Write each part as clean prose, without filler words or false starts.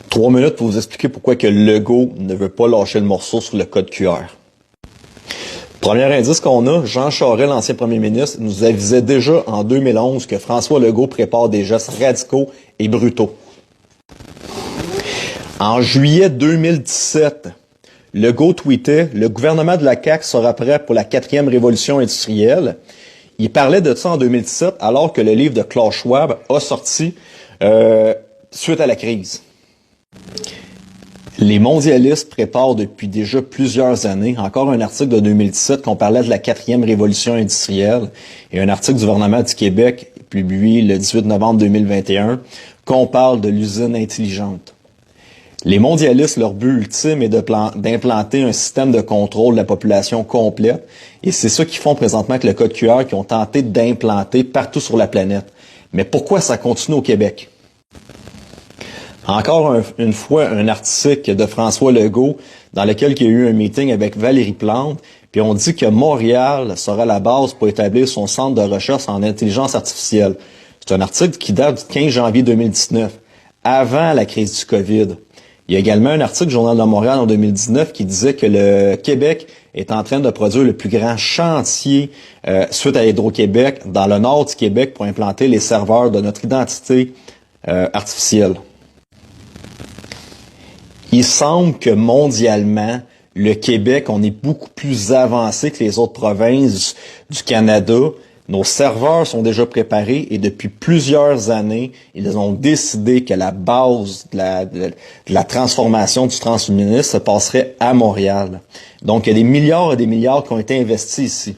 3 minutes pour vous expliquer pourquoi que Legault ne veut pas lâcher le morceau sur le code QR. Premier indice qu'on a, Jean Charest, l'ancien premier ministre, nous avisait déjà en 2011 que François Legault prépare des gestes radicaux et brutaux. En juillet 2017, Legault tweetait « Le gouvernement de la CAQ sera prêt pour la 4e révolution industrielle ». Il parlait de ça en 2017 alors que le livre de Klaus Schwab a sorti suite à la crise. Les mondialistes préparent depuis déjà plusieurs années, encore un article de 2017 qu'on parlait de la 4e révolution industrielle et un article du gouvernement du Québec publié le 18 novembre 2021 qu'on parle de l'usine intelligente. Les mondialistes, leur but ultime est d'implanter un système de contrôle de la population complète et c'est ça qu'ils font présentement avec le code QR qu'ils ont tenté d'implanter partout sur la planète. Mais pourquoi ça continue au Québec? Encore une fois, un article de François Legault dans lequel il y a eu un meeting avec Valérie Plante, puis on dit que Montréal sera la base pour établir son centre de recherche en intelligence artificielle. C'est un article qui date du 15 janvier 2019, avant la crise du COVID. Il y a également un article du Journal de Montréal en 2019 qui disait que le Québec est en train de produire le plus grand chantier suite à Hydro-Québec dans le nord du Québec pour implanter les serveurs de notre identité artificielle. Il semble que mondialement, le Québec, on est beaucoup plus avancé que les autres provinces du Canada. Nos serveurs sont déjà préparés et depuis plusieurs années, ils ont décidé que la base de la transformation du transhumanisme se passerait à Montréal. Donc, il y a des milliards et des milliards qui ont été investis ici.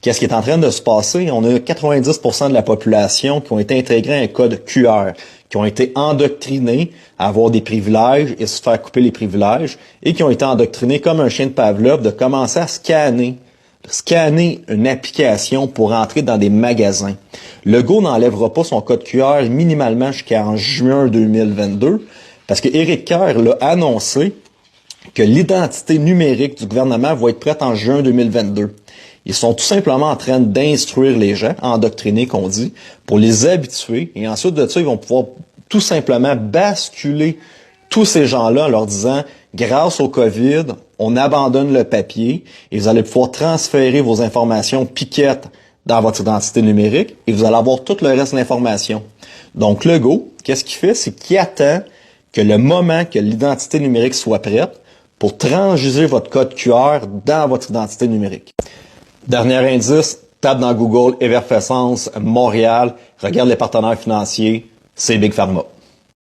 Qu'est-ce qui est en train de se passer? On a 90% de la population qui ont été intégrés à un code QR, qui ont été endoctrinés à avoir des privilèges et se faire couper les privilèges, et qui ont été endoctrinés comme un chien de Pavlov de commencer à scanner une application pour entrer dans des magasins. Legault n'enlèvera pas son code QR minimalement jusqu'en juin 2022, parce que Éric Kerr l'a annoncé que l'identité numérique du gouvernement va être prête en juin 2022. Ils sont tout simplement en train d'instruire les gens, endoctriner qu'on dit, pour les habituer. Et ensuite de ça, ils vont pouvoir tout simplement basculer tous ces gens-là en leur disant « Grâce au COVID, on abandonne le papier et vous allez pouvoir transférer vos informations piquettes dans votre identité numérique et vous allez avoir tout le reste de l'information. » Donc, Legault, qu'est-ce qu'il fait? C'est qu'il attend que le moment que l'identité numérique soit prête pour transiger votre code QR dans votre identité numérique. Dernier indice, tape dans Google Effervescence Montréal, regarde les partenaires financiers, c'est Big Pharma.